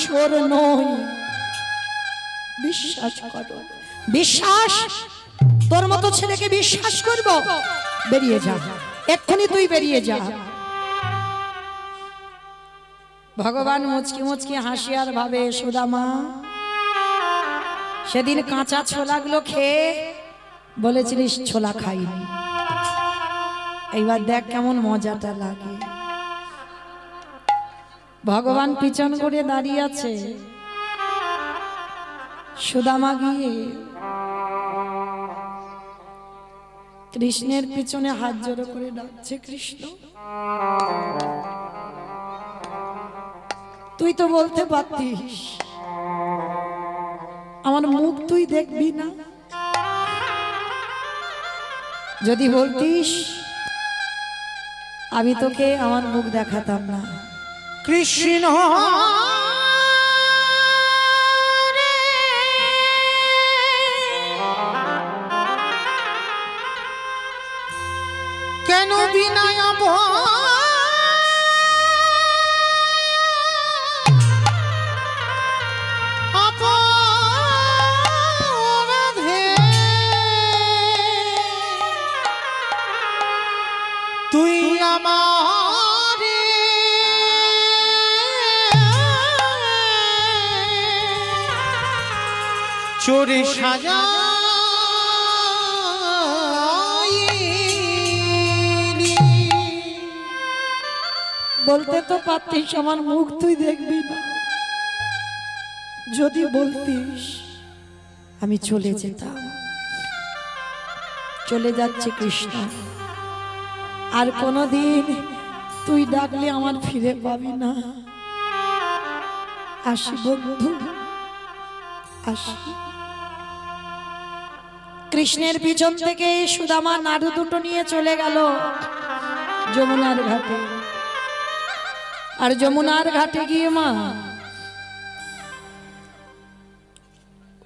চোর নই, বিশ্বাস করো। বিশ্বাস? তোর মতো ছেলেকে বিশ্বাস করব? বেরিয়ে যা, এক্ষুনি তুই বেরিয়ে যা। ভগবান মুচকি মুচকি হাসি আর ভাবে, সুদামা সেদিন কাঁচা ছোলাগুলো খেয়ে বলেছিলিস ছোলা খাইনি, এইবার দেখ কেমন মজাটা লাগে। ভগবান পিছন করে দাঁড়িয়ে আছে, সুদামা গিয়ে কৃষ্ণের পিছনে হাত জোড়ো করে ডাকছে, কৃষ্ণ তুই তো বলতে পারতিস আমার মুখ তুই দেখবি না, যদি বলতিস আমি তোকে আমার মুখ দেখাতাম না। কৃষ্ণ কেন বিনয় অপরাধে তুই আমারে চোরে সাজা বলতে তো পারতিস আমার মুখ তুই দেখবি না, যদি বলতিস আমি চলে যেতাম। চলে যাচ্ছে কৃষ্ণ, আর কোনদিন তুই ডাকলে আমার ফিরে পাবি না। আসি বন্ধু, আসি। কৃষ্ণের পিছন থেকে সুদামা নাড়ু দুটো নিয়ে চলে গেল যমুনার ঘাটে। আর যমুনার ঘাটে গিয়ে মা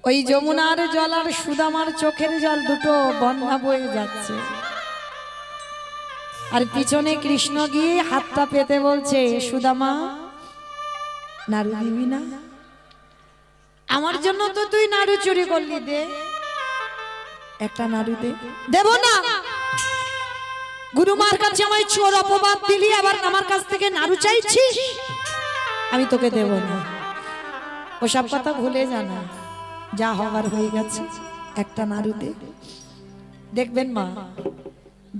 ওই যমুনার জল আর সুদামার চোখের জল দুটো বন্যা বয়ে যাচ্ছে। আর পিছনে কৃষ্ণ গিয়ে হাতটা পেতে বলছে, সুদামা নাড়ু দিবি না? আমার জন্য তো তুই নাড়ু চুরি করলি, দে একটা নাড়ু দে। দেব না, গুরুমার কাছে আমায় চোর অপবাদ দিলি, আবার আমার কাছ থেকে নাড়ু চাইছিস? আমি তোকে দেব না। ওসব কথা ভুলে জানা, যা হবার হয়ে গেছে, একটা নাড়ু দে। দেখবেন মা,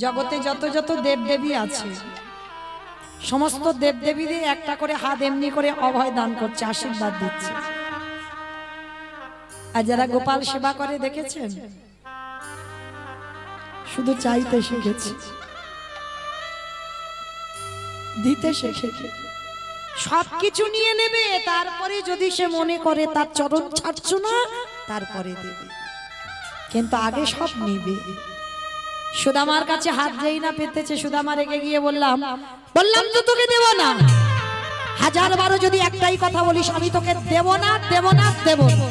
জগতে যত যত দেবদেবী আছে সমস্ত দেবদেবীদের একটা করে হাত এমনি করে অভয় দান করছে, আশীর্বাদ দিচ্ছে। আর যারা গোপাল সেবা করে দেখেছেন, শুধু চাইতে শিখেছে, দিতে শিখেছে। সবকিছু নিয়ে নেবে, তারপরে যদি সে মনে করে তার চরণ ছাড়ছ না, তারপরে দেবে, কিন্তু আগে সব নিবে। সুদামার কাছে হাত যেই না পেতেছে, সুদামা রেগে গিয়ে বললাম তো তোকে দেব না। হাজার বারো যদি একটাই কথা বলিস, আমি তোকে দেব না, দেব না, দেব না।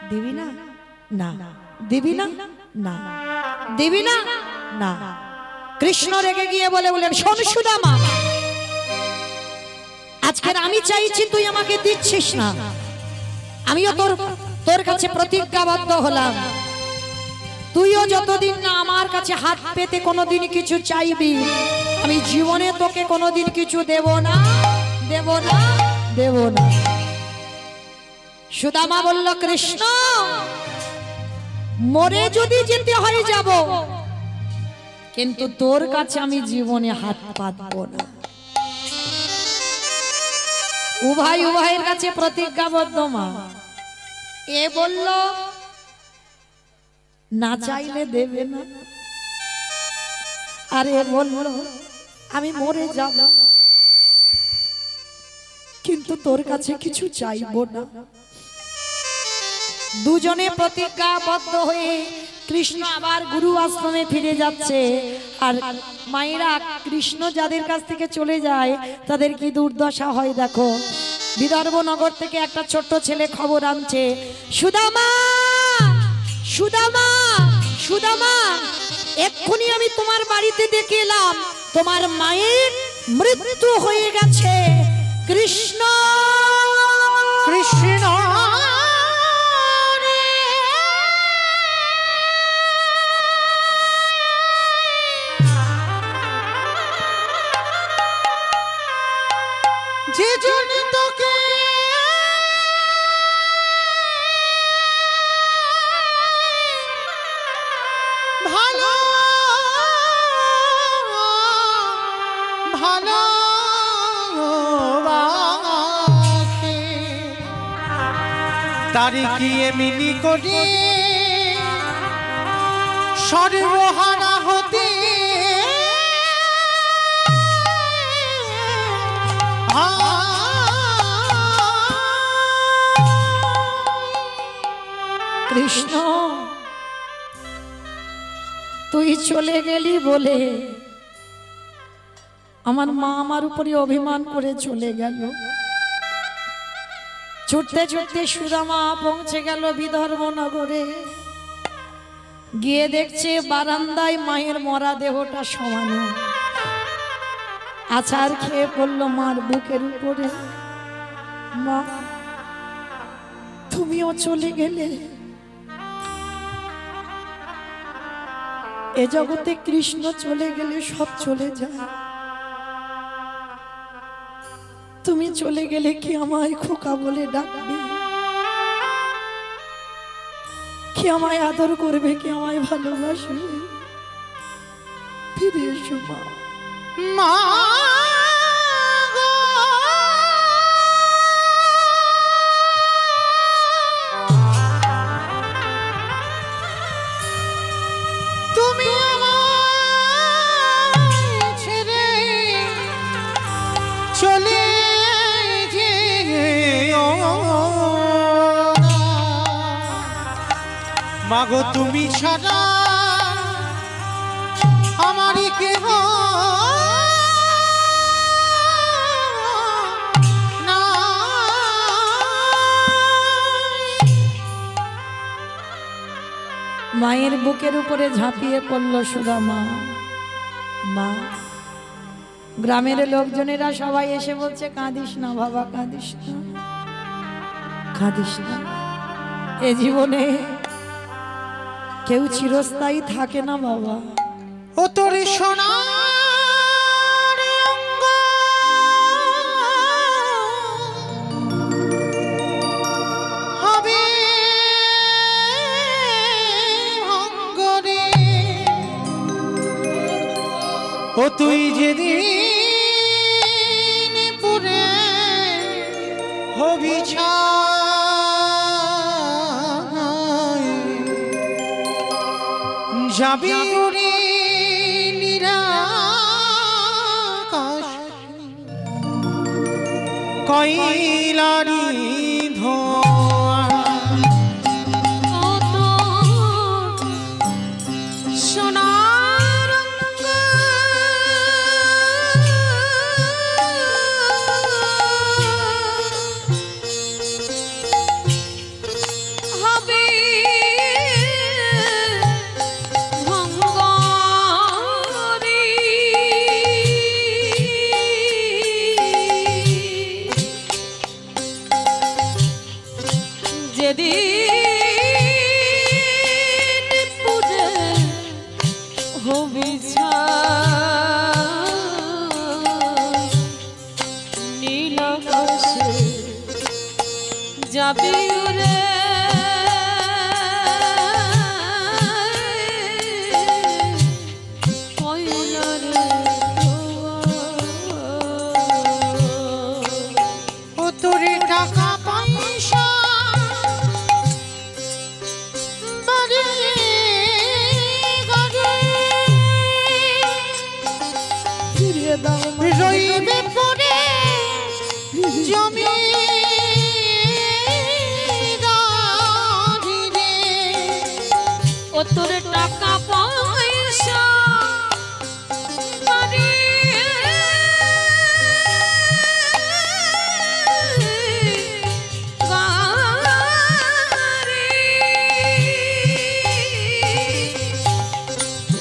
দিবি না? না। দিবি না? না। দিবি না? না। কৃষ্ণ রেগে গিয়ে বললেন, শোন সুদামা, আজকের আমি চাইছি, তুই আমাকে দিচ্ছিস না, আমিও তোর কাছে প্রতিজ্ঞাবদ্ধ হলাম, তুইও যতদিন না আমার কাছে হাত পেতে কোনোদিন কিছু চাইবি, আমি জীবনে তোকে কোনোদিন কিছু দেব না, দেব না, দেব না। সুদামা বলল, কৃষ্ণ মরে যদি যেতে হয় যাব, কিন্তু তোর কাছে আমি জীবনে হাত পাতব না। উভয়ের কাছে প্রতিজ্ঞাবদ্ধ। মা এ বলল না চাইলে দেবে না, আর এ বলল আমি মরে যাব, কিন্তু তোর কাছে কিছু চাইব না। দুজনে প্রতিজ্ঞাবদ্ধ হয়ে কৃষ্ণ আবার গুরু আশ্রমে ফিরে যাচ্ছে। আর মায়েরা কৃষ্ণ যাদের কাছ থেকে চলে যায় তাদের কি দুর্দশা হয় দেখো। বিদর্ভ নগর থেকে একটা ছোট্ট ছেলে খবর আনছে, সুদামা, সুদামা, সুদামা, এক্ষুনি আমি তোমার বাড়িতে ডেকে এলাম, তোমার মায়ের মৃত্যু হয়ে গেছে। কৃষ্ণ কৃষ্ণ যে জন তোকে ভালো ভালো তারি কি এমনি করে সর্বহারা হতে কৃষ্ণ তুই চলে গেলি বলে আমার মা আমার উপরে অভিমান করে চলে গেল। ছুটতে ছুটতে সুদামা পৌঁছে গেল বিদর্ভ নগরে। গিয়ে দেখছে বারান্দায় মায়ের মরা দেহটা সমানো। আছাড় খেয়ে পড়লো মার বুকের উপরে। মা তুমিও চলে গেলে। এ জগতে কৃষ্ণ চলে গেলে সব চলে যায়। তুমি চলে গেলে কি আমায় খোকা বলে ডাকবে? কি আমায় আদর করবে? কি আমায় ভালোবাসবে? ফিরে এসো মা। মা তুমি আমায় ছেড়ে চলে মাগো তুমি ছাড়া আমারই কেহ না। মায়ের বুকের উপরে ঝাঁপিয়ে পড়ল সুদামা। মা গ্রামের লোকজনেরা সবাই এসে বলছে কাঁদিস না বাবা, কাঁদিস না, কাঁদিস না। এ জীবনে কেউ চিরস্থায়ী থাকে না বাবা। ও তোর সোনার অঙ্গ হবে অঙ্গরে। ও তুই যেদিন পুরে হবি যাবি উড়ে নিরাকাশ কয়লারি ধোঁয়া। সোনার অঙ্গ হবে যেদিন পুরে হবি নীল আকাশে যাবি উড়ে কয়লার ও তোর টাকা পয়সা বাড়ি গাড়ি ফিরিয়ে দাও মা। রইবে পড়ে জমি ও তোর টাকা পয়সা বাড়ি গাড়ি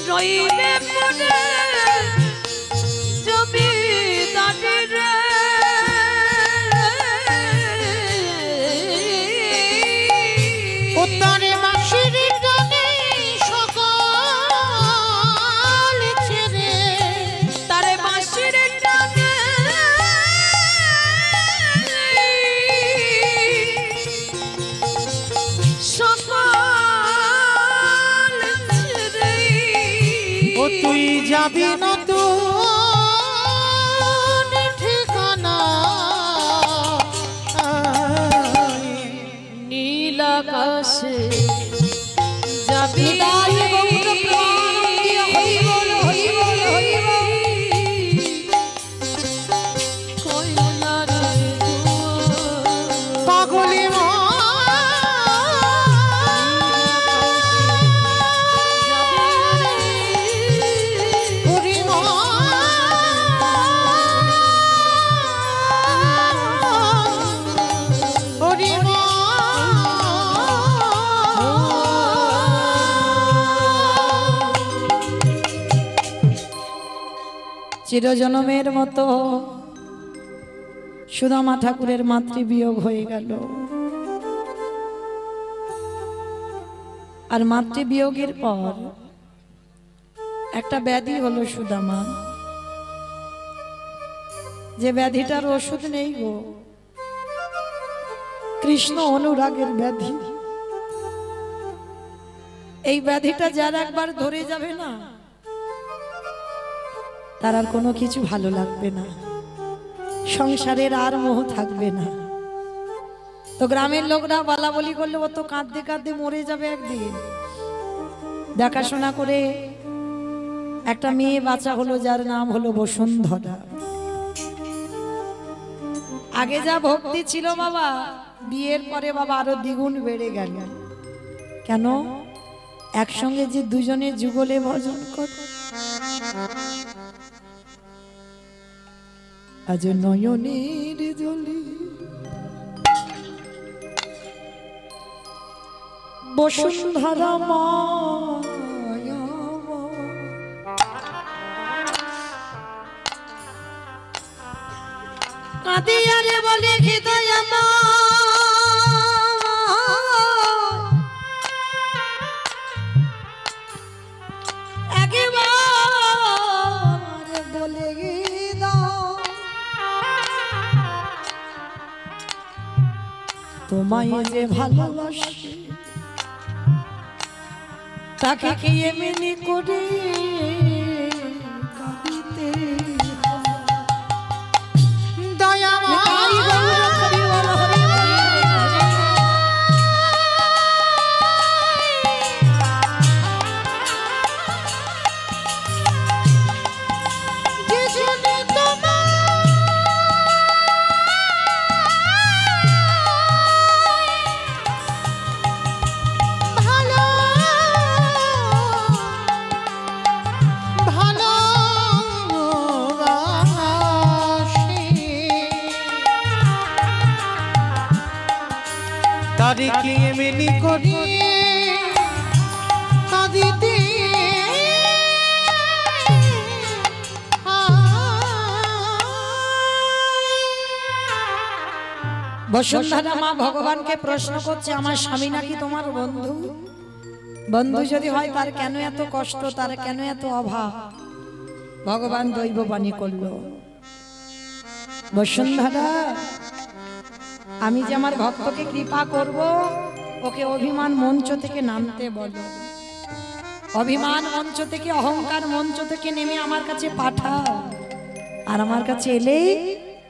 রইবে পড়ে জমি দাঁড়ি রে চিরজনমের মতো সুদামা ঠাকুরের মাতৃবিয়োগ হয়ে গেল। আর মাতৃবিয়োগের পর একটা ব্যাধি হলো সুদামা, যে ব্যাধিটার ওষুধ নেই গো, কৃষ্ণ অনুরাগের ব্যাধি। এই ব্যাধিটা যার একবার ধরে যাবে না, তার আর কোনো কিছু ভালো লাগবে না, সংসারের আর মোহ থাকবে না। তো গ্রামের লোকরা বলা বলি করলে ও তো কাঁদতে কাঁদতে মরে যাবে একদিন। দেখাশোনা করে একটা মেয়ে বাচ্চা হলো, যার নাম হলো বসুন্ধরা। আগে যা ভক্তি ছিল বাবা, বিয়ের পরে বাবা আরো দ্বিগুণ বেড়ে গেল। কেন? একসঙ্গে যে দুজনে যুগলে ভজন করে। আজ নয়নের জলে বসুন্ধরা মায়া, কাঁদিয়ারে বলে হৃদয় একবার বলে তোমায় যে ভালোবাসি, তাকে কি এমনি করে কাঁদিতে তারে কি এমনি করে কাঁদিতে বসুন্ধরা মা ভগবানকে প্রশ্ন করছে, আমার স্বামী নাকি তোমার বন্ধু? বন্ধু যদি হয় তার কেন এত কষ্ট, তার কেন এত অভাব? ভগবান দৈববাণী করল, বসুন্ধরা আমি যে আমার ভক্তকে কৃপা করব, ওকে অভিমান মঞ্চ থেকে নামতে বলো। অভিমান মঞ্চ থেকে, অহংকার মঞ্চ থেকে নেমে আমার কাছে পাঠাও, আর আমার কাছে এলেই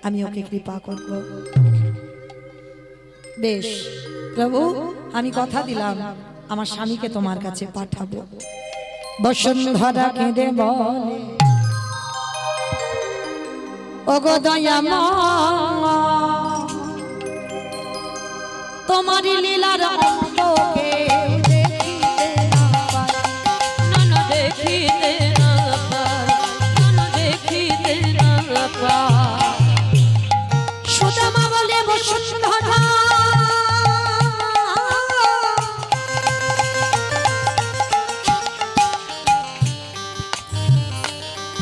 আমি ওকে কৃপা করব। বেশ প্রভু, আমি কথা দিলাম আমার স্বামীকে তোমার কাছে পাঠাবো। বসুন্ধরা কেঁদে বলে, ওগো দয়াময়, তোমার লীলার অন্তকে দেখিতে না পাই, নানা দেখিতে না পাই, নানা দেখিতে না পাই। সুদামা বলে, বসুন্ধরা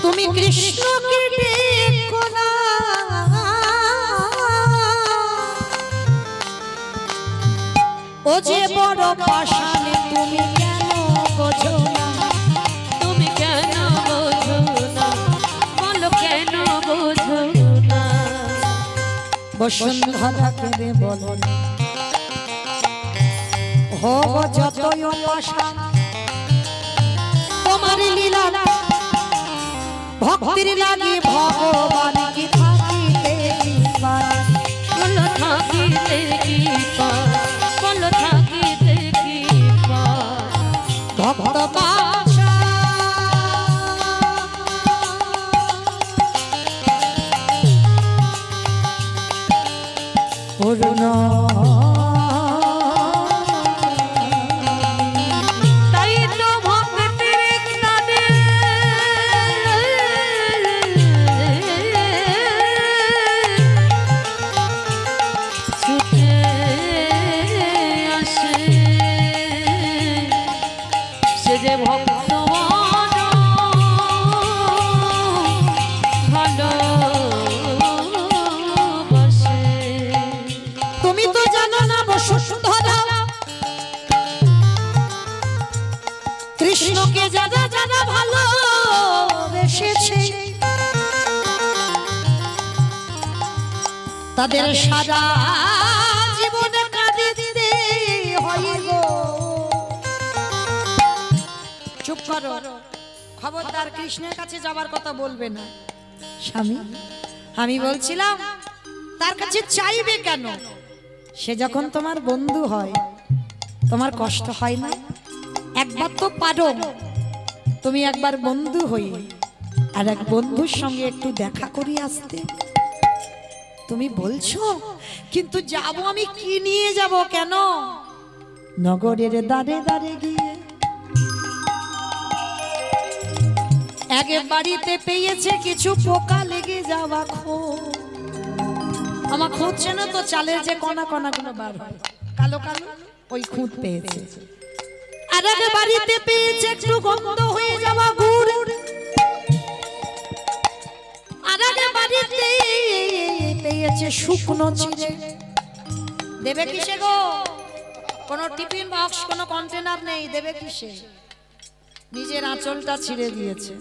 তুমি কৃষ্ণকে ডেকো না, ও যে বড় পাষাণে তুমি কেন বোঝো না? তুমি কেন বোঝো না, বলো কেন বোঝো না? বসুন্ধরা কেঁদে বলো, হব যতই পাষাণ, তোমার লীলা ভক্তির লাগি ভগবান কি থাকিতে পারে? বলো থাকিতে কি পাই, বলো থাকিতে কি পাই? ভক্ত বাছা পূর্ণ, তাই তো ভক্তির টানে ছুটে আসে সে যে ভক্ত তাদের সারা জীবনে কাঁদিতে হয় গো। চুপ করো, খবরদার কৃষ্ণের কাছে যাবার কথা বলবে না। স্বামী, আমি বলছিলাম তার কাছে চাইবে কেন? সে যখন তোমার বন্ধু হয় তোমার কষ্ট হয় না? একবার তো পারো তুমি একবার বন্ধু হয়ে আর এক বন্ধুর সঙ্গে একটু দেখা করি আসতে। তুমি বলছো কিন্তু যাব আমি, কি নিয়ে যাব? কেন? নগরের দাঁড়ে দাঁড়ে গিয়ে আগে বাড়িতে পেয়েছে কিছু পোকা লেগে যাওয়া খোঁজ। আমার খুঁজছে না তো, চালের যে কণা কণা গুলো বার হয় কালো কালো, ওই খুঁত পেয়েছে। আর আগে বাড়িতে পেয়েছে একটু গন্ধ হয়ে যাওয়া গুড়। আর আগে বাড়িতে পেয়েছে শুকনো চিড়ে। দেবে কিসে গো? কোনো টিফিন বক্স, কোনো কন্টেনার নেই, দেবে কিসে? নিজের আঁচলটা ছিঁড়ে দিয়েছে,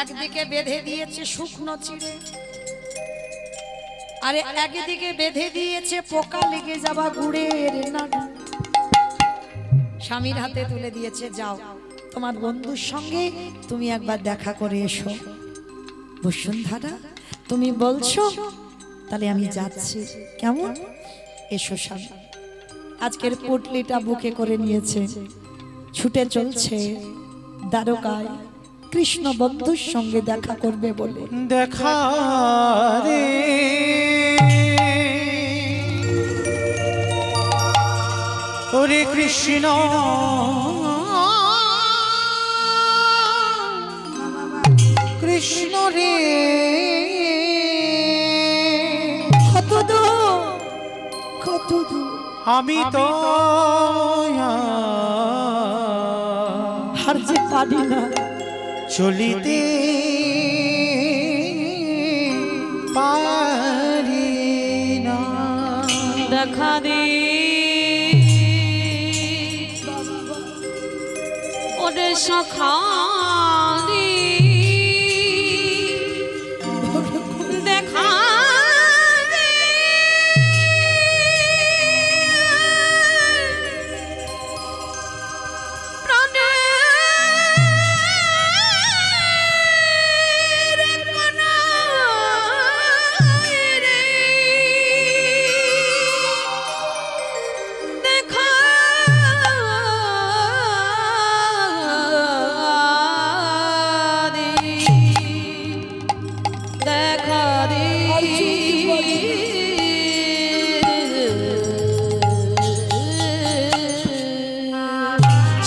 একদিকে বেঁধে দিয়েছে শুকনো চিড়ে, আরে একদিকে বেঁধে দিয়েছে পোকা লেগে যাওয়া গুড়ের নাড়ু। স্বামীর হাতে তুলে দিয়েছে, যাও তোমার বন্ধুর সঙ্গে তুমি একবার দেখা করে এসো। বসুন্ধরা, তুমি বলছো তাহলে আমি যাচ্ছি, কেমন? এসো স্বামী। আজকের পুটলিটা বুকে করে নিয়েছে, ছুটে চলছে দ্বারকায় কৃষ্ণ বন্ধুর সঙ্গে দেখা করবে বলে। দেখা রে ওরে কৃষ্ণ, কৃষ্ণ রে কত দূর, কত দূর আমি তো আর যে পারি না চলিতে পারি না। দেখা দে ওরে সখা রে, দেখা দে প্রাণের কণায় রে, দেখা দে, দেখা দে।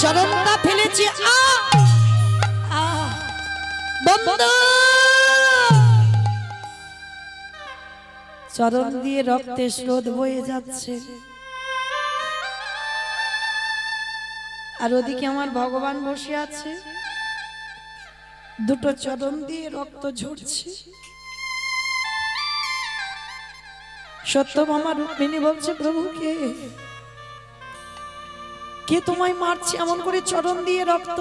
চরণটা ফেলেছি, বন্ধু চরণ দিয়ে রক্তের স্রোত বয়ে যাচ্ছে, আর ওদিকে আমার ভগবান বসে আছে, দুটো চরণ দিয়ে রক্ত ঝরছে। সত্যভামা রুক্মিণী বলছে, প্রভু কে কে তোমায় মারছে এমন করে চরণ দিয়ে রক্ত?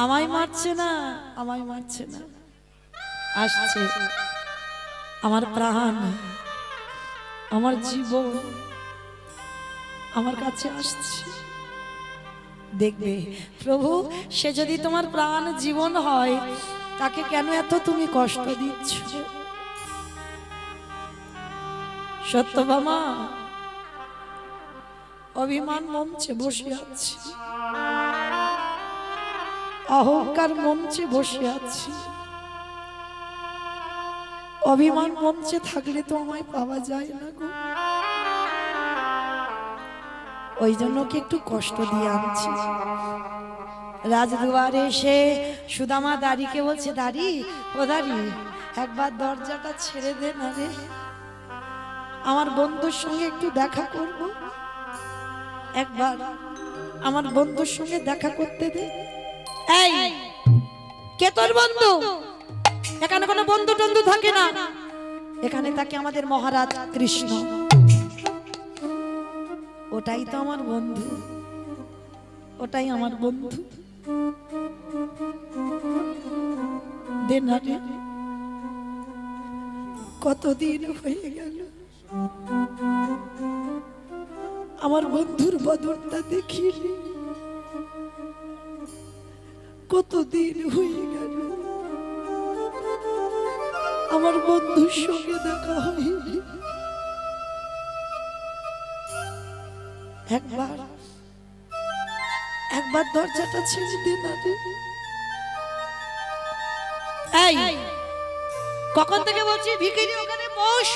আমায় মারছে না, আমায় মারছে না, আসছে আমার প্রাণ, আমার জীবন আমার কাছে আসছে। দেখবে প্রভু, সে যদি তোমার প্রাণ জীবন হয় তাকে কেন এত তুমি কষ্ট দিচ্ছ? সত্যভামা অভিমান মঞ্চে বসে আছে, অহংকার মঞ্চে বসে আছে। অভিমান মঞ্চে থাকলে তো আমায় পাওয়া যায় না গো, ওই জন্য কি একটু কষ্ট দিয়ে আনছি। রাজদুয়ারে এসে সুদামা দাড়িকে বলছে, দাড়ি ও দাড়ি, একবার দরজাটা ছেড়ে দে না রে, আমার বন্ধুর সঙ্গে একটু দেখা করব, একবার আমার বন্ধুর সঙ্গে দেখা করতে দে। এই কে তোর বন্ধু? এখানে কোনো বন্ধু টন্ধু থাকে না, এখানে থাকে আমাদের মহারাজ কৃষ্ণ, ওটাই তো আমার বন্ধু, ওটাই আমার বন্ধু। দে না রে, কতদিন হয়ে গেল আমার বন্ধুর বদনটা দেখিনি, কতদিন হয়ে গেল আমার বন্ধুর সঙ্গে দেখা হয়নি। একবার একবার দরজাটা ছেড়ে দে না রে। এই কখন থেকে বলছি ভিখারি ওখানে বস,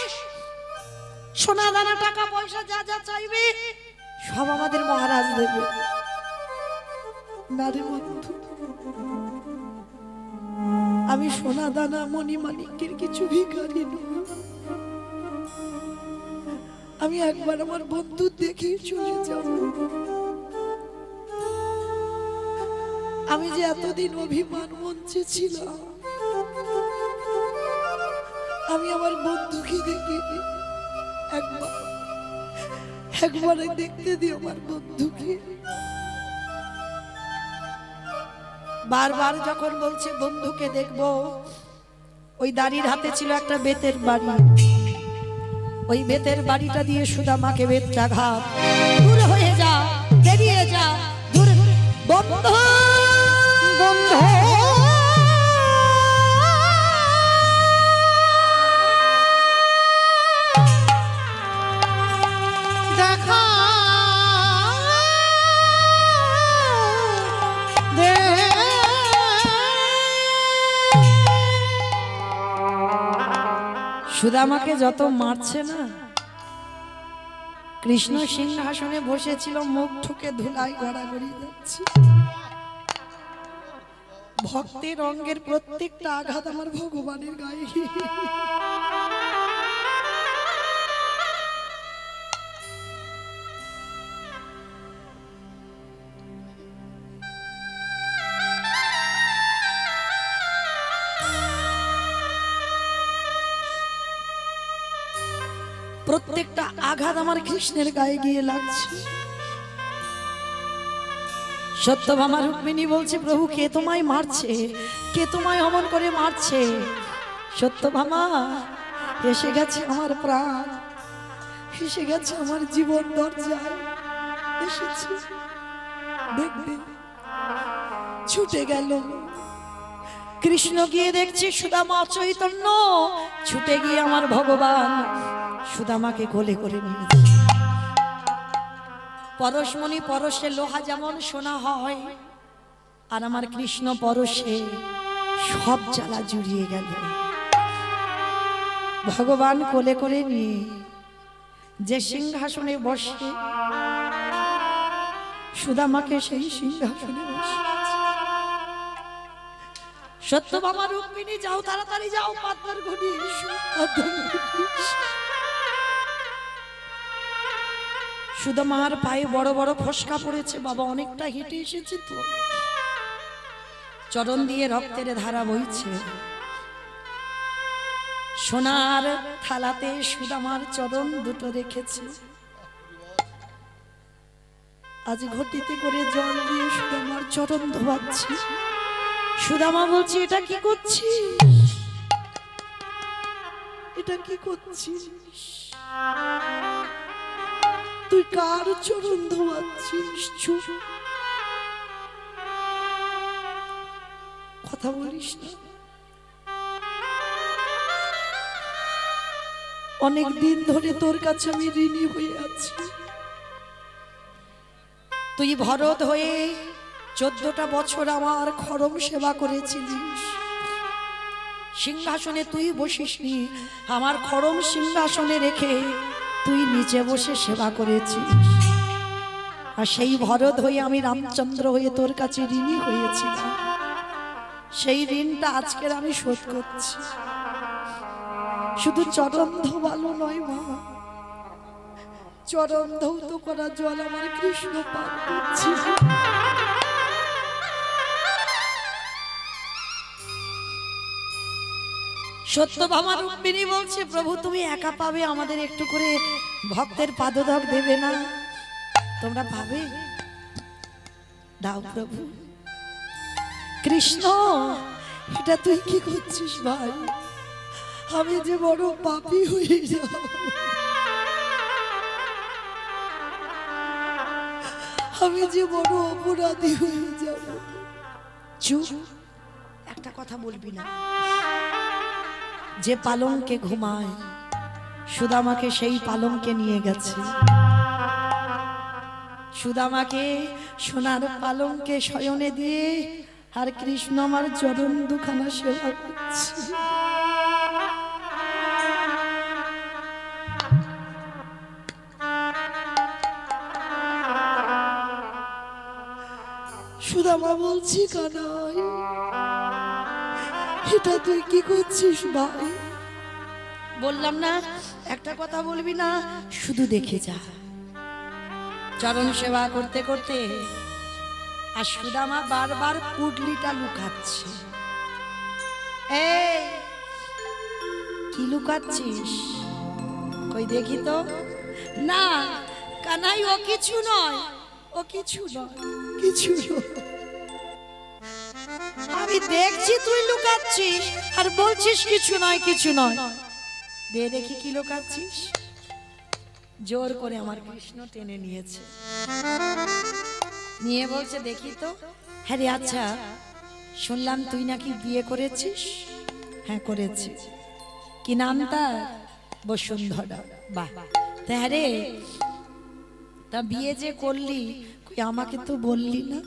সোনা দানা টাকা পয়সা যা যা চাইবে সব আমাদের মহারাজ দেবে না রে বন্ধু। আমি সোনা দানা মণি মানিকের কিছু ভিখারি নই। আমি একবার আমার বন্ধু দেখে চলে যাব। আমি যে এতদিন অভিমান মঞ্চে ছিলাম, আমি আমার বন্ধুকে দেখিনি। একবারে দেখতে দিই আমার বন্ধুকে। বারবার যখন বলছে বন্ধুকে দেখবো, ওই দাড়ির হাতে ছিল একটা বেতের বাড়ি, ওই বেতের বাড়িটা দিয়ে সুদামাকে বেতটা ঘাত, দূর হয়ে যা, বেরিয়ে যা, দূর বন্ধু বন্ধু দেখা দে। সুদামাকে যত মারছে না, কৃষ্ণ সিংহাসনে বসেছিল, মুখ ঠুকে ধুলাই গড়াগড়ি যাচ্ছে। ভক্তের অঙ্গের প্রত্যেকটা আঘাত আমার ভগবানের গায়ে। প্রত্যেকটা আঘাত আমার কৃষ্ণের গায়ে গিয়ে লাগছে। সত্যভামা রুক্মিণী বলছে, প্রভু কে তোমায় মারছে, কে তোমায় অমন করে মারছে? সত্যভামা, এসে গেছে আমার প্রাণ, এসে গেছে আমার জীবন দরজায় এসেছে। দেখবে ছুটে গেল কৃষ্ণ, গিয়ে দেখছি সুদামা চৈতন্য, ছুটে গিয়ে আমার ভগবান সুদামাকে কোলে করে নিয়েছে। পরশমণি পরশে লোহা যেমন সোনা হয়, আর আমার কৃষ্ণ পরশে সব জ্বালা জুড়িয়ে গেল। ভগবান কোলে করে নিয়ে যে সিংহাসনে বসে, সুদামাকে সেই সিংহাসনে বসে। সত্যভামা রুক্মিণী, যাও তাড়াতাড়ি যাও, পাতবার ঘনিয়ে এসো। সুদামার পায়ে বড় বড় ফসকা পড়েছে, বাবা অনেকটা হেঁটে এসেছে তো, চরণ দিয়ে রক্তের ধারা বইছে। সোনার থালাতে সুদামার চরণ দুটো রেখেছে, আজ ঘটিতে করে জল দিয়ে সুদামার চরণ ধোয়াচ্ছি। সুদামা বলছি, এটা কি করছিস, এটা কি করছিস? তুই কার চরণ ধোয়াচ্ছিস? চুপ, কথা বলিস না। অনেক দিন ধরে তোর কাছে আমি ঋণী হয়ে আছি। তুই ভরত হয়ে 14টা বছর আমার খড়ম সেবা করেছিলিস। সিংহাসনে তুই বসিসনি, আমার খড়ম সিংহাসনে রেখে তুই নিচে বসে সেবা করেছিস। আর সেই ভরত হয়ে আমি রামচন্দ্র হয়ে তোর কাছে ঋণী হয়েছিলাম। সেই ঋণটা আজকের আমি শোধ করছি। শুধু চরণ ধোয়ালো নয় বাবা, চরণ ধৌত করা জল আমার কৃষ্ণ পান করছি। সত্যভামা রুক্মিণী বলছে, প্রভু তুমি একা পাবে, আমাদের একটু করে ভক্তের পাদধক দেবে না? তোমরা পাবে, দাও প্রভু। কৃষ্ণ, এটা তুই কি করছিস ভাই? আমি যে বড় পাপী হয়ে যাব, আমি যে বড় অপরাধী হয়ে যাব। চুপ, একটা কথা বলবি না। যে পালঙ্কে ঘুমায় সুদামাকে সেই পালঙ্কে নিয়ে গেছে। সুদামাকে সোনার পালঙ্কে শয়নে দিয়ে আর কৃষ্ণ আমার চরণ দুখানা সেবা করছে। সুদামা বলছি, কানাই এটা তুই কি করছিস ভাই? বললাম না একটা কথা বলবি না, শুধু দেখে যা। চরণ সেবা করতে করতে আর সুদামা বারবার পুটলিটা লুকাচ্ছে। এই কি লুকাচ্ছিস? কই দেখি তো। না কানাই, ও কিছু নয়, ও কিছু নয়, কিছু নয়। আমি দেখছি তুই লুকাচ্ছিস আর বলছিস কিছু নয়, কিছু নয়। দে দেখি কি লুকাচ্ছিস। জোর করে আমার কৃষ্ণ টেনে নিয়েছে, নিয়ে বলছে দেখি তো। হ্যাঁ রে, আচ্ছা শুনলাম তুই নাকি বিয়ে করেছিস? হ্যাঁ করেছি। কি নাম তার? বসুন্ধরা। বাহ, তা হ্যাঁ রে, তা বিয়ে যে করলি কই আমাকে তো বললি না?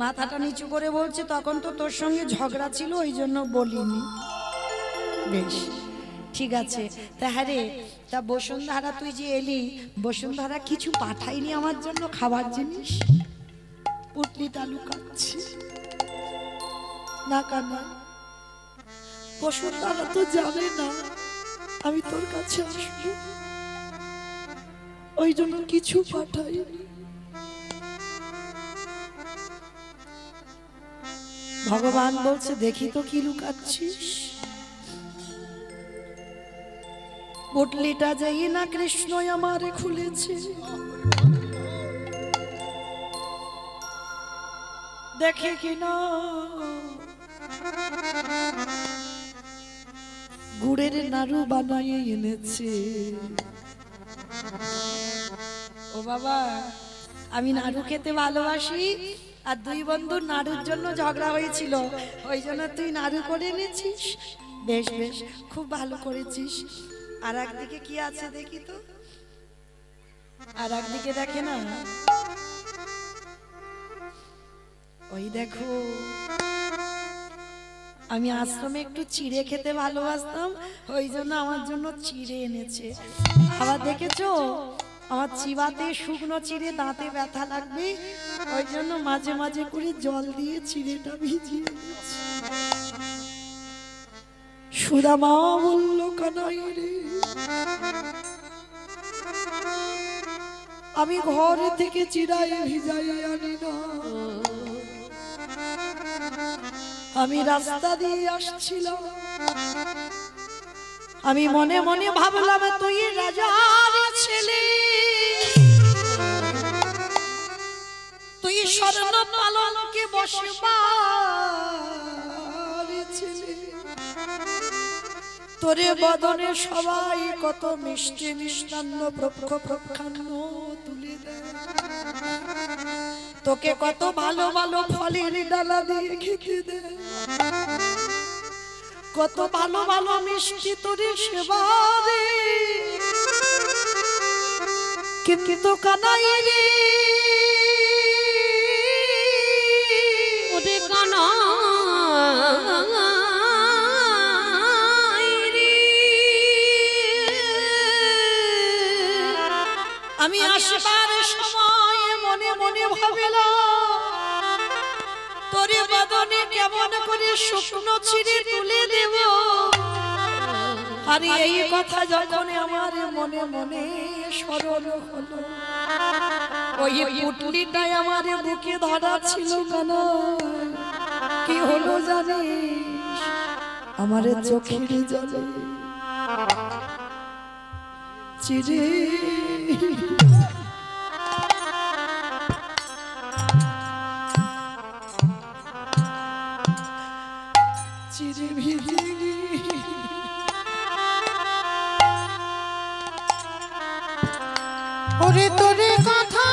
মাথাটা নিচু করে বলছে, তখন তো তোর সঙ্গে ঝগড়া ছিল ওই জন্য বলিনি। বেশ ঠিক আছে। তা হ্যাঁ রে, তা বসুন্ধরা তুই যে এলি, বসুন্ধরা কিছু পাঠাইনি আমার জন্য খাবার জিনিস? পুটলিটা লুকাচ্ছি না কানা, বসুন্ধরা তো জানে না আমি তোর কাছে আসবো, ওই জন্য কিছু পাঠাইনি। ভগবান বলছে দেখি তো কি লুকাচ্ছিস। পুটলিটা যেই না কৃষ্ণ আমারে খুলেছে, দেখে কিনা গুড়ের নাড়ু বানাইয়ে এনেছে। ও বাবা, আমি নাড়ু খেতে ভালোবাসি, আর দুই বন্ধুর নাড়ুর জন্য ঝগড়া হয়েছিল, ওই জন্য তুই নাড়ু করে এনেছিস। বেশ বেশ, খুব ভালো করেছিস। আর একদিকে কি আছে দেখি তো। আর একদিকে দেখে না, ওই দেখো, আমি আশ্রমে একটু চিড়ে খেতে ভালোবাসতাম, ওই জন্য আমার জন্য চিড়ে এনেছে। আবার দেখেছো আমার চিবাতে শুকনো চিড়ে দাঁতে ব্যথা লাগবে, ওই জন্য মাঝে মাঝে করে জল দিয়ে চিড়েটা ভিজিয়ে দিয়েছি। সুদামা বলল, কানাই রে, আমি ঘর থেকে চিড়াই ভিজাই আনি না, আমি রাস্তা দিয়ে আসছিলাম, আমি মনে মনে ভাবলাম তুই রাজার ছেলে, তুই স্বর্ণ পালঙ্কে বসবার ছেলে, তোরে বদনে সবাই কত মিষ্টি মিষ্টান্ন প্রক্ষ প্রক্ষান্ন তুলে দেয়, তোকে কত ভালো ভালো ফলের ডালা দিয়ে খেতে দেয়, কত ভালো ভালো মিষ্টি তোরে সেবা দে, কিন্তু কানাই রে, ওরে কানাই রে, আমি আসবার সময় মনে মনে ভাবিলাম তোরে বদনে কেমন করে শুকনো চিড়ে তুলে দেব, আর এই কথা যখন আমার মনে মনে স্মরণ হলো, ওই পুটলিটাই আমার বুকে ধরা ছিল। কানা কি হলো জানিস? আমার চোখের জলে চিড়ে চিরে ভিজে ওরে তোরে কথা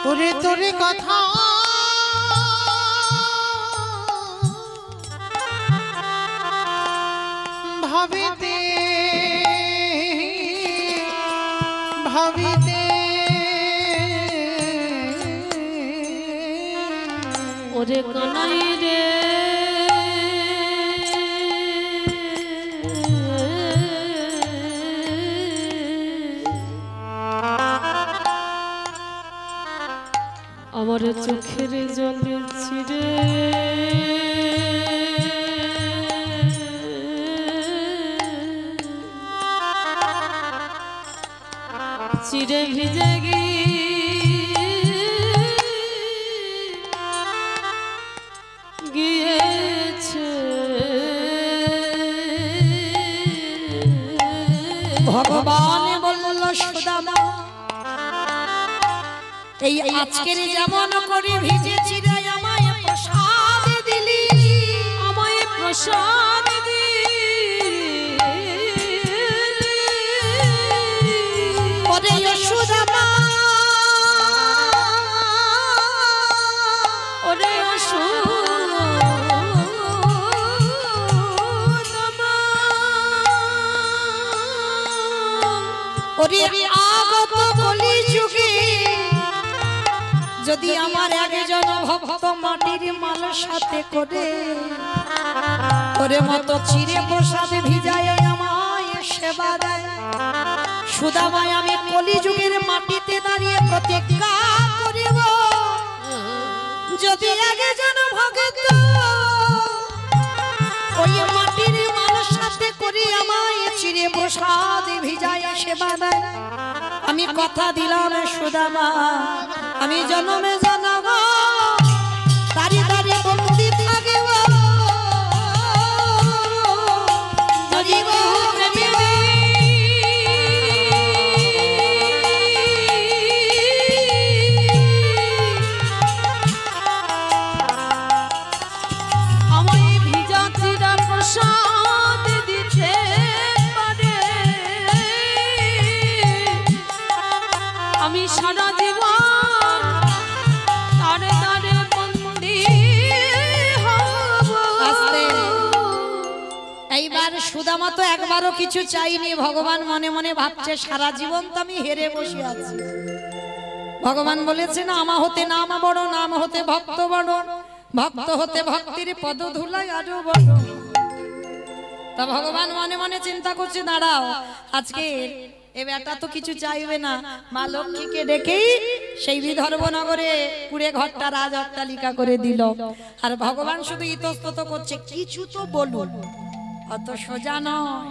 ওরে তোরে কথা ভাবিতে ভাবিতে ওরে কানাই রে আমার চোখের জলে ছিড়ে চিড়ে ভিজে গিয়েছে ভগবান বলল সুদামা এই আজকের যেমন করে ভিজেছি রে আমায় প্রসাদ দিলি আমায় প্রসাদ ওরে সুদামা ওরে ওরে আগত কলি যুগে যদি আমার একজন ভক্ত মাটির মালার সাথে করে তোরে মতো চিরে প্রসাদ ভিজায় আমায় সেবা দেয় সুদামায় আমি কলি যুগের মাটিতে দাঁড়িয়ে প্রতিজ্ঞা করিব যদি একজন ভক্ত ওই মাটির মালার সাথে করে আমায় চিরে প্রসাদ ভিজায় সেবা দেয় আমি কথা দিলাম সুদামা আমি জন্মে জন্ম তারি তারি বন্দি থাকিব আমায় ভিজা চিরা প্রসাদ দিতে পারে আমি সারা জীবন তারে তারে বন্দি হব। এইবার সুদামা তো একবারও কিছু চাইনি ভগবান মনে মনে ভাবছে সারা জীবন তো আমি হেরে বসে আছি ভগবান বলেছে না আমা হতে নাম বড় নাম হতে ভক্ত বড় ভক্ত হতে ভক্তির পদ ধুলাই আরো বড় তা ভগবান মনে মনে চিন্তা করছে দাঁড়াও আজকে এ বেটা তো কিছু চাইবে না মা লক্ষ্মীকে ডেকেই সেই বিদর্ভনগরে কুড়ে ঘরটা রাজ অট্টালিকা করে দিল আর ভগবান শুধু ইতস্তত করছে কিছু তো বলুন অত সোজা নয়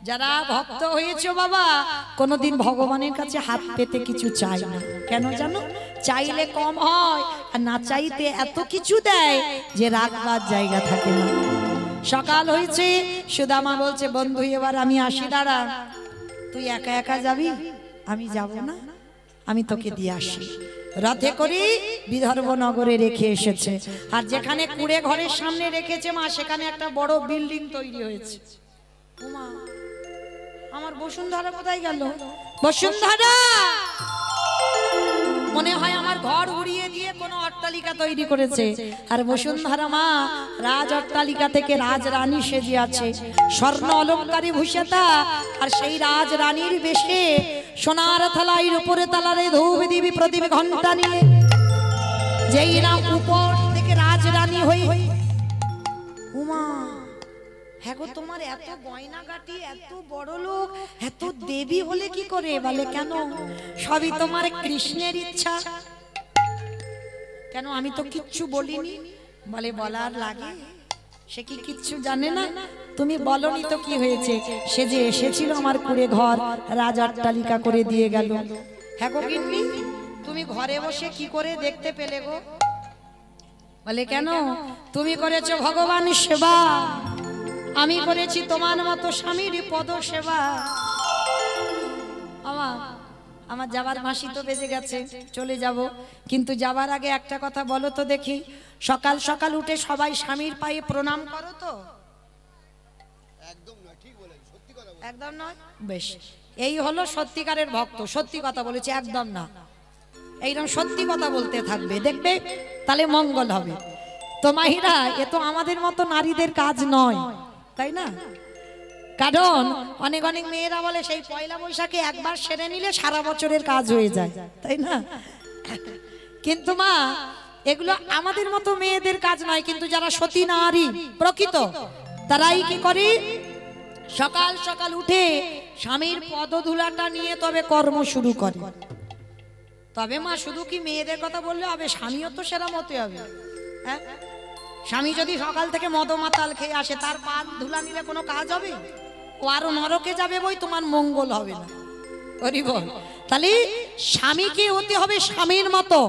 যারা ভক্ত হয়েছে বাবা কোনোদিন ভগবানের কাছে হাত পেতে কিছু চাই না কেন জানো চাইলে কম হয় আর না চাইতে এত কিছু দেয় যে রাখবার জায়গা থাকে না সকাল হয়েছে সুদামা বলছে বন্ধু এবার আমি আসি দাঁড়া তুই একা একা যাবি আমি যাব না আমি তোকে দিয়ে আসি রথে করে বিদর্ভনগরে রেখে এসেছে আর যেখানে কুড়ে ঘরের সামনে রেখেছে মা সেখানে একটা বড় বিল্ডিং তৈরি হয়েছে ওমা আমার বসুন্ধরা কোথায় গেল বসুন্ধরা মনে হয় আমার ঘর উড়িয়ে দিয়ে কোনো অট্টালিকা তৈরি করেছে আর বসুন্ধরা মা রাজ অট্টালিকা থেকে রাজরানী সেজে আছে স্বর্ণ অলংকারে ভূষিতা আর সেই রাজরানীর বেশে সোনার থালাইয়ের উপরে তালারে ধূপ দিবি প্রদীপ ঘন্টা নিয়ে যেই না উপর থেকে রাজরানী হই উমা হ্যাঁ গো তোমার এত গয়নাগাটি এত বড় লোক এত দেবী হলে কি করে বলে কেন সবই তোমার কৃষ্ণের ইচ্ছা কেন আমি তো কিচ্ছু বলিনি বলে বলার লাগে সে কি কিচ্ছু জানে না তুমি বলনি তো কি হয়েছে সে যে এসেছিল আমার কুড়ে ঘর রাজ অট্টালিকা করে দিয়ে গেল হ্যাঁ গো গিন্নি তুমি ঘরে বসে কি করে দেখতে পেলে গো বলে কেন? তুমি করেছো ভগবান সেবা, আমি করেছি তোমার মতো স্বামীর পদ সেবা। আমার যাবার মাসি তো বেজে গেছে, চলে যাব, কিন্তু যাবার আগে একটা কথা বলো তো দেখি, সকাল সকাল উঠে সবাই স্বামীর পায়ে প্রণাম করো তো? একদম নয়, ঠিক বলেন, সত্যি কথা বলেন। একদম নয়? বেশ, এই হলো সত্যিকারের ভক্ত, সত্যি কথা বলেছে, একদম না। এইরকম সত্যি কথা বলতে থাকবে, দেখবে তাহলে মঙ্গল হবে। তো মাহিরা, এ তো আমাদের মতো নারীদের কাজ নয়, তাই না? কারণ অনেক অনেক মেয়েরা বলে সেই পয়লা বৈশাখে একবার সেরে নিলে সারা বছরের কাজ হয়ে যায়, তাই না? কিন্তু মা, এগুলো আমাদের মতো মেয়েদের কাজ নয়। কিন্তু যারা সতী নারী প্রকৃত, তারাই কি করে? সকাল সকাল উঠে স্বামীর পদধূলাটা নিয়ে তবে কর্ম শুরু করে। তবে মা, শুধু কি মেয়েদের কথা বললে হবে? স্বামীও তো সেরা মতে হবে। হ্যাঁ, স্বামী যদি সকাল থেকে মদমাতাল খেয়ে আসে, তার পা ধুলা নিলে কোনো কাজ হবে? ও আরো নরকে যাবে, বই তোমার মঙ্গল হবে না। তাহলে স্বামীকে হতে হবে স্বামীর মতো।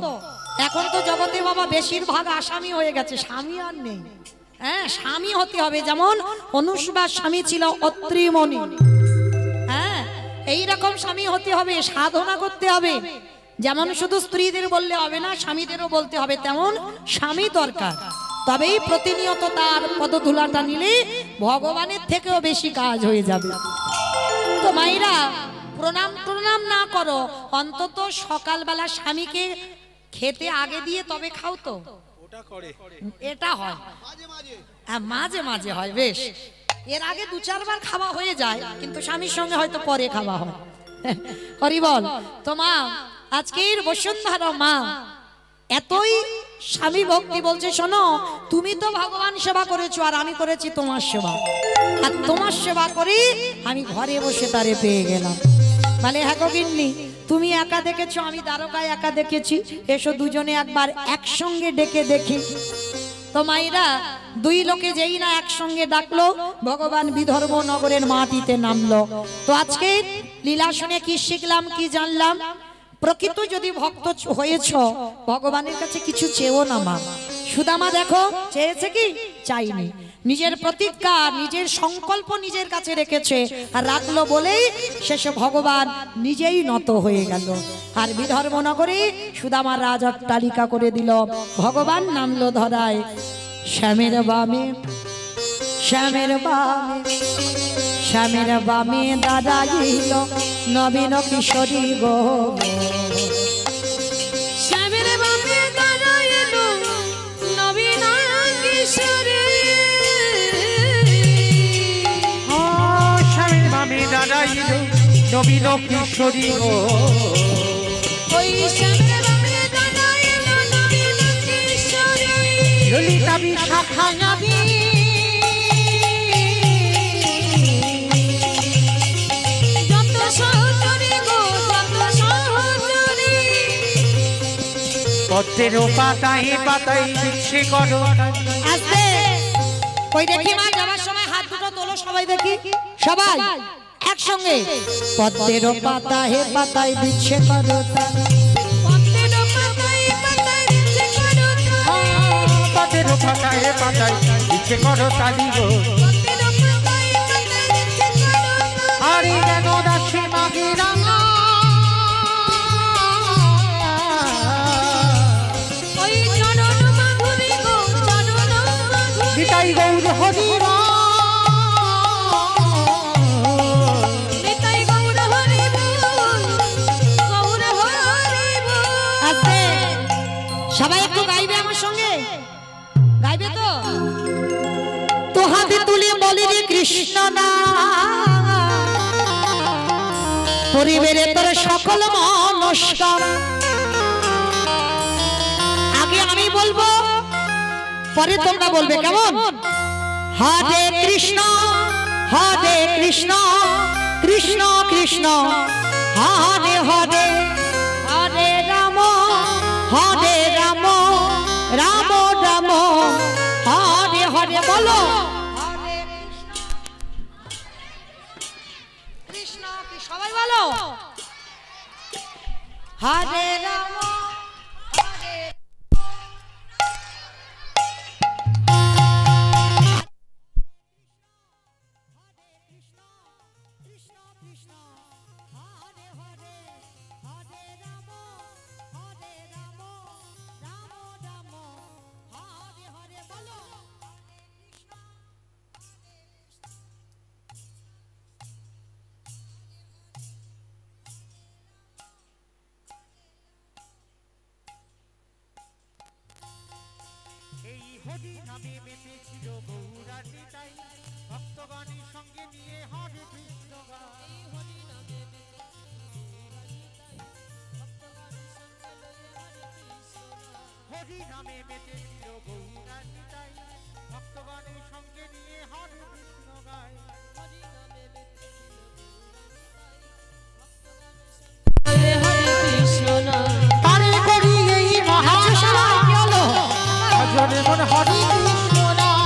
এখন তো জগতে বাবা বেশিরভাগ আসামি হয়ে গেছে, স্বামী আর নেই। হ্যাঁ, স্বামী হতে হবে যেমন অনুষ্বার স্বামী ছিল অত্রিমণি। হ্যাঁ, এইরকম স্বামী হতে হবে, সাধনা করতে হবে। যেমন শুধু স্ত্রীদের বললে হবে না, স্বামীদেরও বলতে হবে, তেমন স্বামী দরকার। তবেই প্রতিনিয়ত তার পদধূলাটা নিলে ভগবানের থেকেও বেশি কাজ হয়ে যাবে। তো মাইরা, প্রণাম প্রণাম না করো, অন্তত সকালবেলা স্বামীকে খেতে আগে দিয়ে তবে খাও তো। এটা হয় মাঝে মাঝে হয়, বেশ। এর আগে 2-4 বার খাওয়া হয়ে যায়, কিন্তু স্বামীর সঙ্গে হয়তো পরে খাওয়া হয়। হরি বল। তো মা, আজকের বসুন্ধরা মা এতই স্বামী ভক্তি বলছে, শোনো, তুমি তো ভগবান সেবা করেছো, আর আমি করেছি তোমার সেবা। আর তোমার সেবা করে আমি ঘরে বসে তারে পেয়ে গেলাম। বলে, হ্যাঁ গো গিন্নি, তুমি একা দেখেছো, আমি দ্বারকায় একা দেখেছি, এসো দুজনে একবার একসঙ্গে ডেকে দেখি। তো মাইরা, 2 লোকে যেই না একসঙ্গে ডাকলো, ভগবান বিদর্ভ নগরের মাটিতে নামলো। তো আজকে লীলা শুনে কি শিখলাম, কি জানলাম? প্রকৃত যদি ভক্ত হয়েছ, ভগবানের কাছে কিছু চেয়েও না মা। সুদামা দেখো, চেয়েছে কি? চাইনি। নিজের প্রতিজ্ঞা, নিজের সংকল্প নিজের কাছে রেখেছে, আর রাখলো বলেই শেষে ভগবান নিজেই নত হয়ে গেল। আর বিদর্ভ নগরে সুদামার রাজ অট্টালিকা করে দিল। ভগবান নামলো ধরায় শ্যামের বামে, শ্যামের বামে, শ্যামের বামে দাঁড়াইল নবীন কিশোরী গো। শ্যামের বামে দাঁড়াইল নবীন কিশোরী। শ্যামের বামে দাঁড়াইল নবীন কিশোরী গো। ওই শ্যামের বামে দাঁড়াইল নবীন কিশোরী। ললিতা বিশাখা নবী, যত সহচরী গো, যত সহচরী। পদ্মের পাতায় পাতায় দিচ্ছে করো। আস্তে কই দেখি মা, যাবার সময় হাত দুটো তোলো সবাই, দেখি সবাই একসঙ্গে। পদ্মের পাতায় পাতায় দিচ্ছে করো, পদ্মের পাতায় পাতায় দিচ্ছে করো, পদ্মের পাতায় পাতায় দিচ্ছে করো তালি গো। পদ্মের পাতায় পাতায় দিচ্ছে করো। আরে যেন দাসী মাগে রাঙা, ওই চরণ মাধুরী গো, চরণ মাধুরী। নিতাই গৌর হরি নিতাই গৌর হরি বল, গৌর হরি বল। আস্তে সবাই একটু গাইবে আমার সঙ্গে, গাইবে তো? তো হাতে তুলে বলি রে কৃষ্ণ না, পরিবেরে তোর সকল মনস্কার। আগে আমি বলবো, পরে তোমরা বলবে, কেমন? হরে কৃষ্ণ, হরে কৃষ্ণ, কৃষ্ণ কৃষ্ণ হরে হরে, হরে রাম, হরে রাম, রাম রাম হরে হরে। বলো, হরে কৃষ্ণ, কৃষ্ণ, সবাই বলো, হরে রাম, হরে হরি নামে মেতেছিল গৌরাটি তাই ভক্তগণের সঙ্গে নিয়ে হরে কৃষ্ণ গায়। হরি নামে মেতেছিল গৌরাটি তাই ভক্তগণের সঙ্গে নিয়ে হরে কৃষ্ণ গায়। তারে করি এই মহাশালা ভজনে মন হরি কৃষ্ণ নাম।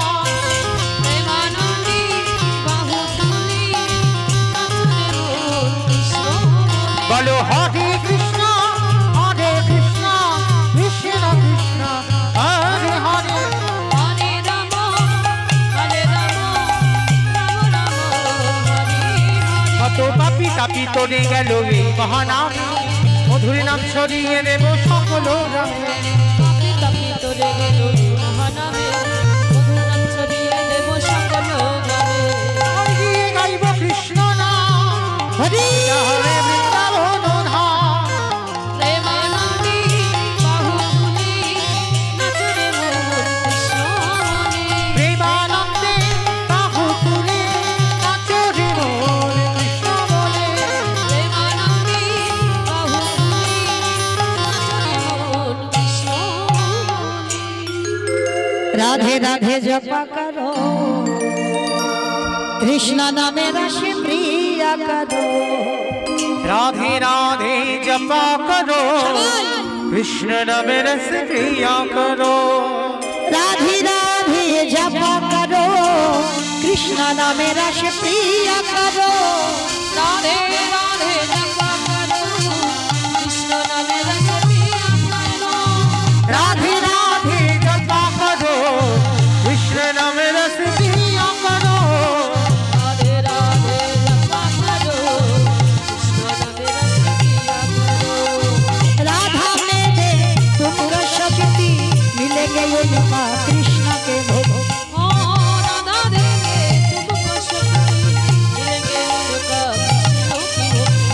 বলো হরে কৃষ্ণ কৃষ্ণ কৃষ্ণ হরে হরে। কত পাপি তাপি তোরে গেল এই মহানাম মধুর নাম ছড়িয়ে দেব সকল গ্রামে। গিয়ে গাইব কৃষ্ণ নাম হরি হরে বৃন্দাবন ধাম। প্রেমানন্দে বাহু তুলে নাচো রে মোর কৃষ্ণ বলে। राधे राधे जपा करो कृष्ण नामे रस प्रिय करो। राधे राधे जपा करो कृष्ण नाम रस प्रिया करो। राधे राधे जपा करो कृष्ण नामे रस प्रिय करो। राधे राधे जपा करो कृष्ण नामे रस प्रिय करो। राधे राधे जपा करो कृष्ण नाम रस प्रिया करो। राधे राधे जपा करो कृष्ण नामे रस प्रिय करो। राधा में दे तुमको शक्ति मिलेंगे उनका कृष्ण के भोग। राधा देंगे तुमको शक्ति मिलेंगे उनका कृष्ण की भक्ति।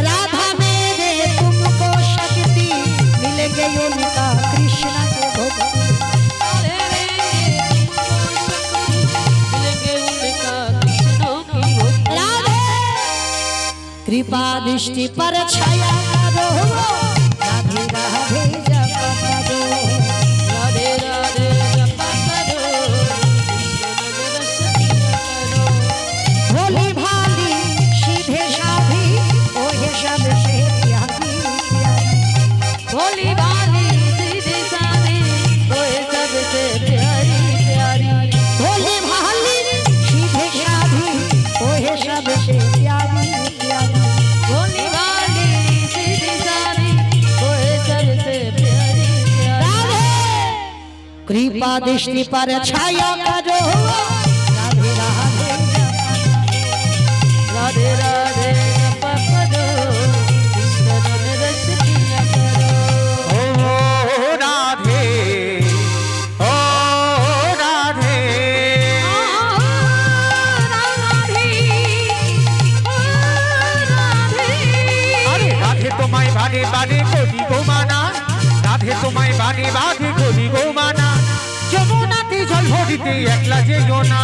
राधा में दे तुमको शक्ति मिलेंगे उनका कृष्ण के भोग। राधे देंगे तुमको शक्ति मिलेंगे उनका कृष्ण की भक्ति। राधे कृपा दृष्टि पर छाया करो राधे राधे जप करो। राधे राधे जपा करो कृष्ण नाम रस प्रिय करो। भोली भाली सीधे साधी ओहे सब से त्यागी त्यागी। भोली भाली सीधी सादी कोई सबसे प्यारी प्यारी। भोली भाली सीधे साधी ओहे सब से त्यागी त्यागी। भोली भाली सीधी सादी कोई सबसे प्यारी प्यारी। राधे कृपा दृष्टि पर छाया करो राधे राधे राधे राधे जपा करो कृष्ण नाम रस प्रिय करो। ओ राधे ओ राधे। अरे राधे তোমায় বারে বারে করি গো মানা। রাধে তোমায় বারে বারে করি গো মানা। যমুনাতে জল ভরিতে একলা যেও না।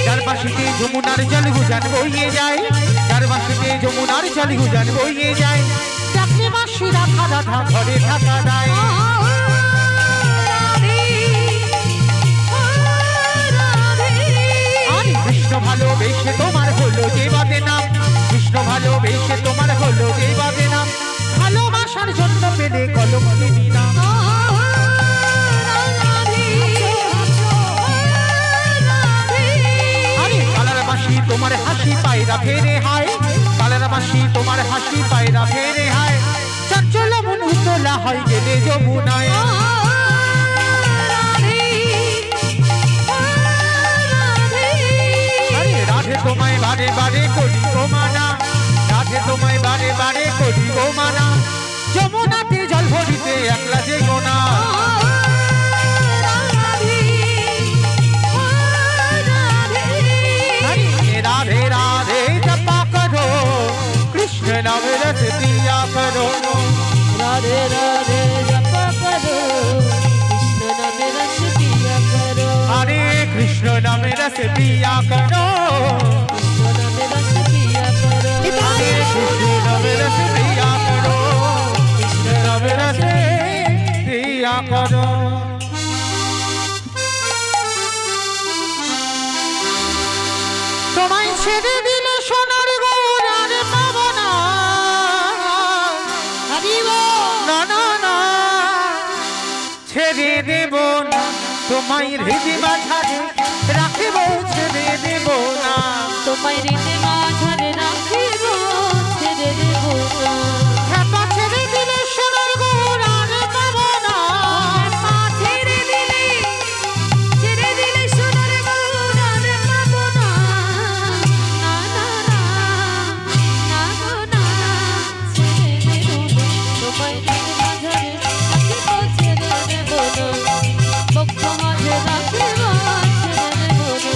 যার বাসিতে যমুনার জল গুজান বইয়ে যায়। যার বাসিতে যমুনার জল গুজান বইয়ে যায়। চাকরি মাসি রাধা রাধা ঘরে থাকা দায়। আরে কৃষ্ণ ভালোবেসে তোমার হলো যে বাদে নাম। কৃষ্ণ ভালোবেসে তোমার হলো যে বাদে নাম। ভালোবাসার জন্য পেলে কলম দিলাম। আরে কালার বাসি তোমার হাসি পায়রা ফেরে হায়। কালার বাসি তোমার হাসি পায়রা ফেরে হায়। চঞ্চল মন উতলা হয় গেলে যমুনায়। আরে রাধে তোমায় বারে বারে করি গো মানা। রাধে তোমায় বারে বারে করি গো মানা। যমুনাতে জল ভরিতে একলা যেও না। राधे राधे जपा करो कृष्ण नाम रस प्रिया करो। राधे राधे जपा करो कृष्ण नाम रस पिया करो हरे कृष्ण नाम रस पिया करो कृष्ण नाम रस पिया करो हरे कृष्ण नाम रस पिया करो कृष्ण नाम रस पिया करो তোমায় ছেড়ে দিলে সোনার গৌর আর পাবো না না না না ছেড়ে দেব না তোমায় হৃদয় মাঝারে রাখিব ছেড়ে দেব না তোমায় হৃদয় মাঝারে রাখিব ছেড়ে দেব না খেপা ছেড়ে দিলে সোনার গৌর আর পাবো না ছেড়ে দিলে সোনার গৌর আর পাবো না না না না না গো না ছেড়ে দেব না তোমায় হৃদয় মাঝারে রাখিব ছেড়ে দেব না বক্ষ মাঝে রাখিব ছেড়ে দেব না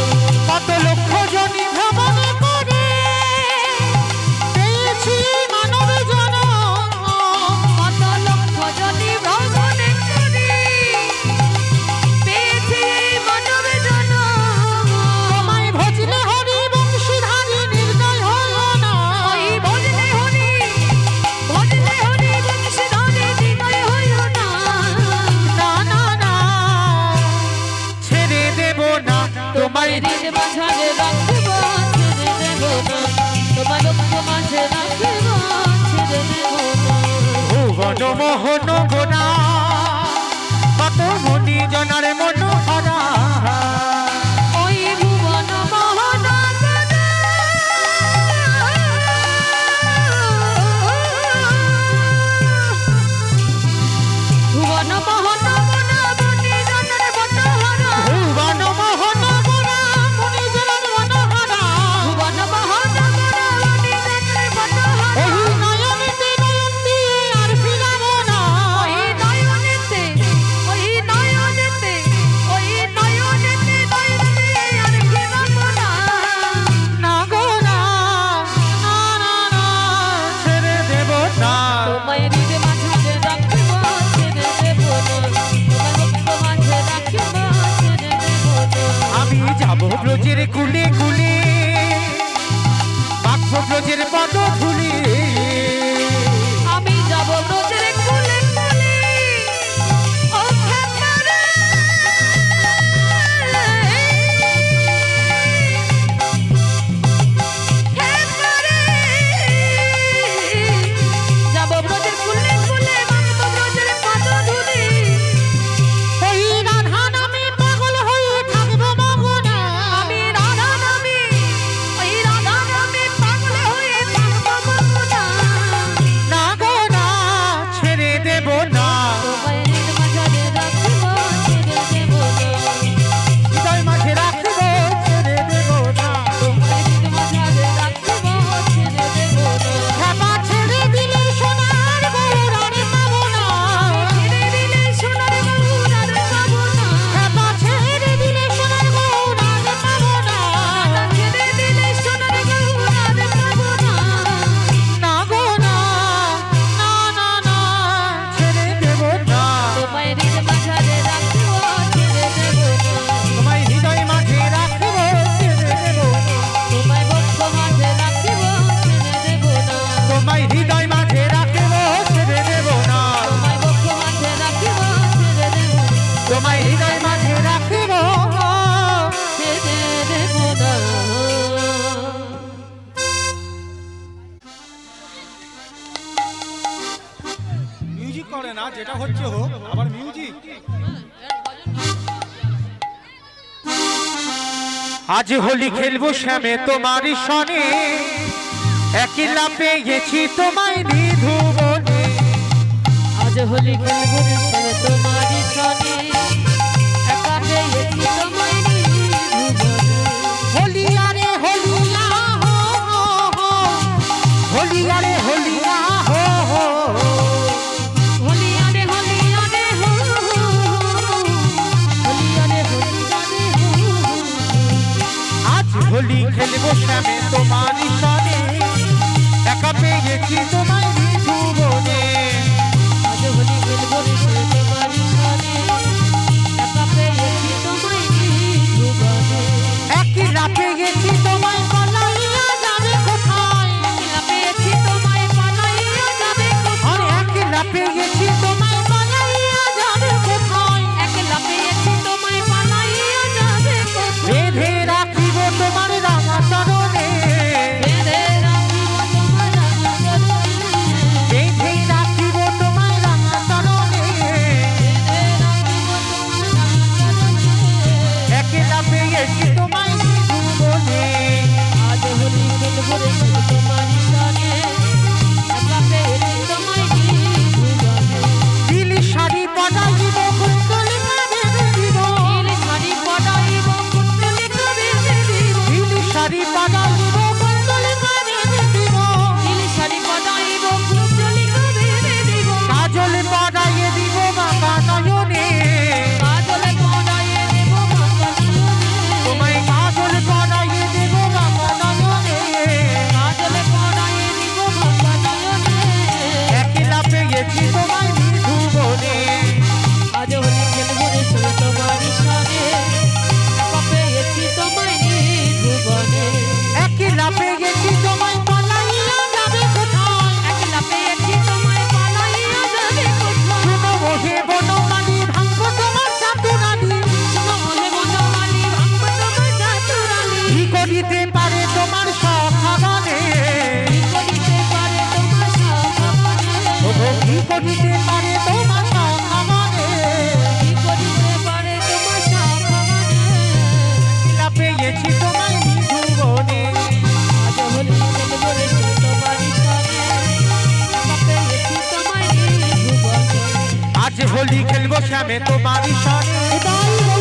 কত লক্ষ জনি ভ্রমণ করে পেয়েছি মানব জনম কত লক্ষ জনি ভ্রমণ করি পেয়েছি মানব জনম তোমায় ভজলে হরি বংশীধারী নির্দয় হলো না ওই ভজলে হরি বংশীধারী হৃদয় হইও না না না না ছেড়ে দেব না তোমায় হৃদয় মাঝারে রাখিব ছেড়ে দেব না তোমার লক্ষ মাঝে রাখিব ছেড়ে দেব না ভুবন মোহন গোনা কত মনি জনার মনোহরা ওই ভুবন মোহন গোনা ভুবন মোহন গোনা মনি জনের বটহরা ভুবন মোহন গোনা মনি জনার মনোহরা ভুবন মোহন গোনা মনি জনের বটহরা ওই নয়নেতে নয়ন দিয়ে আর ফিরাবো না ওই নয়নেতে আর ফিরাবো না না গো না না না না ছেড়ে দেব না তোমায় হৃদয় মাঝে রাখিব ছেড়ে দেব না তোমার লক্ষ মাঝে রাখিব ছেড়ে দেব না আমি যাব ব্রজের কুলে কুলে বাক্য ব্রজের পদ ধুলি আমি যাব ব্রজের কুলে কুলে ও খেপারে খেপারে যাব ব্রজের কুলে কুলে মানব ব্রজের পদ ধুলি ওই রাধা নামে পাগল হয়ে থাকবো মগনা আমি রাধা নামে ওই রাধা নামে পাগল হয়ে থাকবো মগ্না না গো না ছেড়ে দেব না তোমায় হৃদয় মাঝারে রাখিব ছেড়ে দেব না হৃদয় মাঝে রাখবো ছেড়ে দেব না তোমায় হৃদয় মাঝারে রাখিব ছেড়ে দেব না খেপা ছেড়ে দিলে সোনার গৌর আর পাবো না ছেড়ে দিলে সোনার গৌর আর পাবো না খেপা ছেড়ে দিলে সোনার গৌর আর পাবো না ছেড়ে দিলে সোনার গৌর আর পাবো না না গো না না না না ছেড়ে দেব না তোমায় হৃদয় মাঝারে রাখিব ছেড়ে দেব না তোমায় হৃদয় মাঝে রাখবো ছেড়ে দেব না তোমায় বক্ষ মাঝে রাখিব ছেড়ে দেব না তোমায় হৃদয় মাঝে রাখবো ছেড়ে দেব না তোমায় বক্ষ মাঝে রাখিব ছেড়ে দেব না তোমায় হৃদয় মাঝে রাখবো ছেড়ে দেব না মিউজিক করে না যেটা হচ্ছে হোক আবার মিউজিক আজ হোলি খেলবো শ্যামে তোমারই সনে একলা পেয়েছি তোমায় নিধুবনে আজ হোলি খেলবো রে সবে তোমারই সনে একা পেয়েছি তোমায় নিভুবনে হোলিয়া রে হোলিয়া হো হো হো হোলিয়া রে হোলিয়া হো হো হোলিয়া রে হোলিয়া রে হো হোলিয়া রে হোলিয়া রে হো আজ হোলি খেলবো শ্যামে তোমারই সনে একা পেয়েছি তোমায় নিধুবনে আজ পেয়েছি তোমায় নিধুবনে আজ হোলি খেলবো রে শুনে তোমারই সনে একা পেয়েছি তোমায় নিধুবনে একলা পেয়েছি তোমায় পালাইয়া যাবে কোথায় একলা পেয়েছি তোমায় পালাইয়া যাবে কোথায় শুনো ওহে বনমালী ভাঙবো তোমার চাতুরানী শোনো মোহে বনমালী ভাঙবো তোমার চাতুরানী কি করিতে পারে তোমার সখাবনে কি করিতে পারে তোমার সখাবনে ওগো কি করিতে পারে তোমার সখাবনে কি করিতে পারে তোমার সখাবনে একলা পেয়েছি তোমায় নিধুবনে আজ হোলি খেলবো রে শুনে তোমারই সনে একা পেয়েছি তোমায় নিধুবনে আজ হোলি খেলবো শ্যামে তোমারই সনে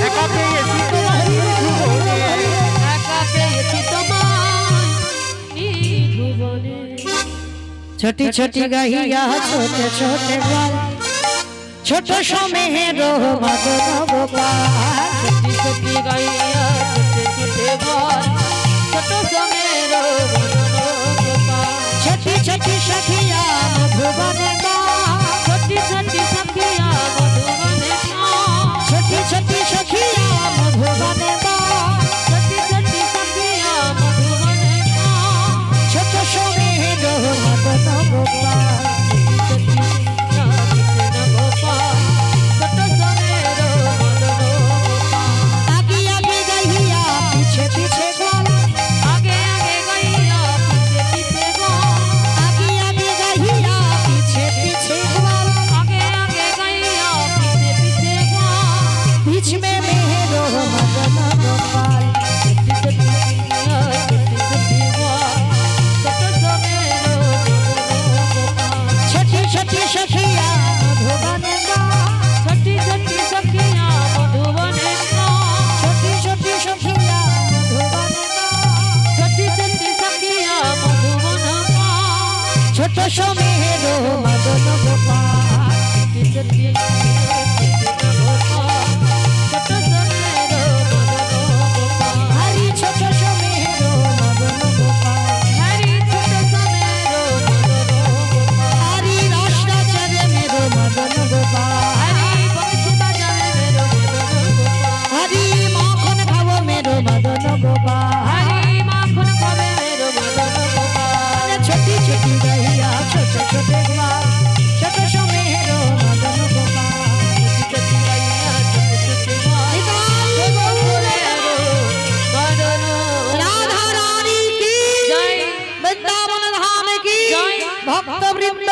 একা পেয়েছি তোমায় নিধুবনে একা পেয়েছি তোমায় নিধুবনে छोटी छोटी गहिया छोटे छोटे बाल छोट समेरो मदन गोपाल छोटी छोटी गाइया छोटे छोटे बाल छोटो समेरो बदन गोपाल छोटी छोटी सखिया मधुबन छोटी छोटी सखिया मधुबन छोटी छोटी सखिया मधुबन छोटी छोटी सखिया मधुबन छोट समेरो मदन गोपाल छोटी छोटी गोपाल छोटो समेरो बदन गोपाल आगे आगे गहिया पीछे पीछे गाल आगे आगे गैया पीछे पीछे गाल आगे आगे गहिया पीछे पीछे गाल आगे आगे गैया पीछे पीछे गाल बीच में मेरो मदन गोपाल छोटी छोटी गैया छोटी छोटी गाल छोटो समेरो बदन गोपाल छोटी छोटी सखिया मधुबन छोटी छोटी सखिया मधुबन छोटी छोटी सखिया मधुबन छोटी छोटी सखिया मधुबन छोट समेरो मदन गोपाल छोटी छोटी गोपाल छोटो समेरो बदन गोपाल हरी छोट समेरो मदन गोपाल हरी छोटो समेरो बदन गोपाल हरी राष्ट्र चरे मेरो मदन गोपाल हरी बंसी बजावे मेरो बदन गोपाल हरी माखन खाओ मेरो मदन गोपाल हरी माखन खावे मेरो बदन गोपाल छोटी छोटी गहिया छोटे छोटे ग्वाल छोट समेरो मदन गोपाल छोटी छोटी गैया छोटी छोटी गाल बदन राधा रानी की जय वृंदावन धाम की जय भक्त वृंद